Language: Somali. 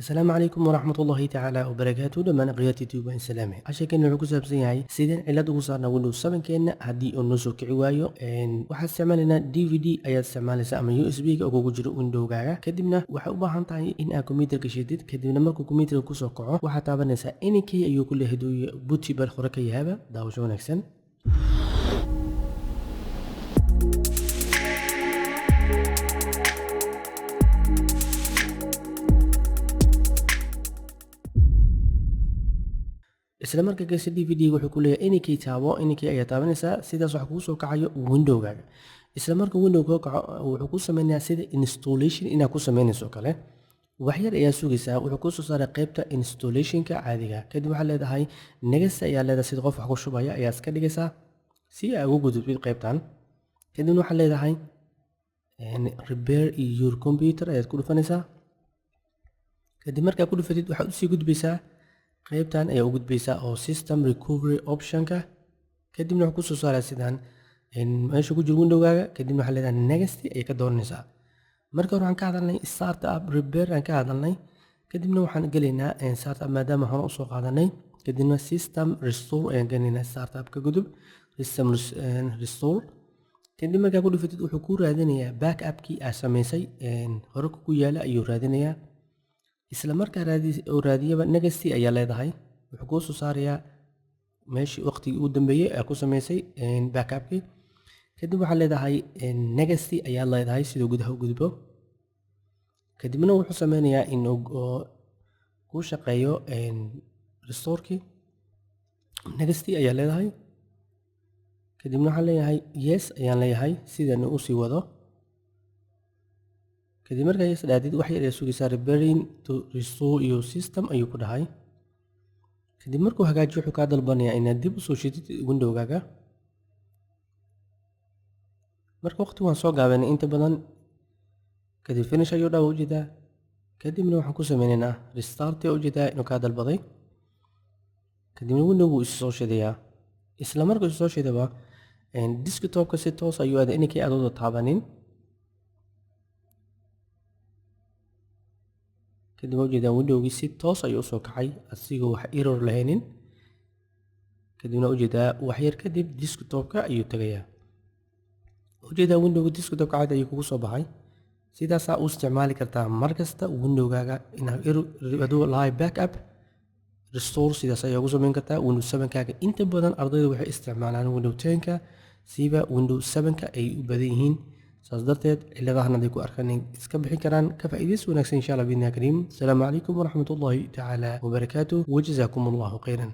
السلام عليكم ورحمة الله تعالى وبركاته لما نقيات يوتيوب إن سلامه عشان كنا نعكس بسياعي سيدنا علاد وصارنا ويندوز 7 كنا هدي النسو كعوايو إن واحد استعمالنا دي في دي أيات استعمال سام يو اس بي أو جوجر ويندو جاga كدبنا waxa u baahan tahay in aad kombiyuutarka shidid kadibna markuu kombiyuutarka ku soo kaco waxa taabanaysa NK ayuu ku leeyahay buti bar hore ka yahay daawasho wanaagsan isla markaa gaasi DVD wuxuu ku leeyahay NK taabo NK ayaa taabanaysa sidaas waxa kugu soo kacayo Windows-gaaga isla markaa Windows-ka kaco wuxuu ku sameynayaa sida installation inaad ku sameynayso kale wax yar ayaa sugaysaa wuxuu ku soo saaray qaybta installation-ka caadiga kadib waxa leedahay next ayaa leedahay sida qof wax ku shubaya ayaa iska dhigaysaa si aad ugu gudubtid qaybtan kadib waxa leedahay repair your computer ayaad ku dhufanaysaa kadib markaa ku dhufatid waxaad u sii gudbaysaa qaybtan ayaa u gudbaysaa oo system recovery option-ka kadibna wuxuu ku soo saaray sidaan meesha ku jiro Windows-gaaga kadibna waxa leedahay next ay ka dooranaysaa marka hore waxaan ka hadalnay startup repair aan ka hadalnay kadibna waxaan galeynaa startup maadaama hore u soo qaadanay kadibna system restore ayaan galeynaa startup ka gudub system restore kadib markaa ku dhufatid wuxuu ku raadinayaa backup-kii aad samaysay hore ku yaala ayuu raadinayaa isla markaa raadiyaba next ayaa leedahay wuxuu ku soo saarayaa meeshii waqtigii uu dambeeyay ee ku samaysay backup-kii kadib waxaa leedahay next ayaa leedahay sidoo gudaha u gudbo kadibna wuxuu sameynayaa in uu ku shaqeeyo restore-kii next ayaa leedahay kadibna waxaan leeyahay yes ayaan leeyahay sidana u sii wado kadib markaa yes dhaadid wax yar ayaa sugaysaa repairing to restore your system ayuu ku dhahay kadib markuu hagaajiyo wuxuu kaa dalbanayaa inaad dib u soo shidid Windows-gaaga marka waqti waan soo gaabanay inta badan kadib finish ayuu dhaw ujeedaa kadibna waxaan ku sameynaynaa restart ayuu ujeedaa inuu kaa dalbaday kadibna Windows wuu isu soo shidayaa isla markuu isu soo shidaba desktop-ka si toos ayuu aaday inkii aad wada taabanin kadib ujeedaa Windows-gii si toos ayuu u soo kacay asigoo wax error lahaynin kadibna ujeedaa wax yar kadib desktop-ka ayuu tagayaa ujeedaa Windows desktop-ka caadi ayuu kugu soo baxay sidaas aad u isticmaali kartaa markasta Windows-gaaga inaad adoo live backup restore sidaas ayaa ugu sameyn kartaa Windows 7-kaaga inta badan ardayda waxay isticmaalaan Windows 10-ka siba Windows 7-ka ay u badan yihiin saas darteed ciladahan haday ku arkaan iska bixin karaan ka faa'iideysi wanaagsan insha Allah biidna kariim. Assalaamu calaykum waraxmatullaahi tacaala wabarakaatuh wajazaakumullahu khayran.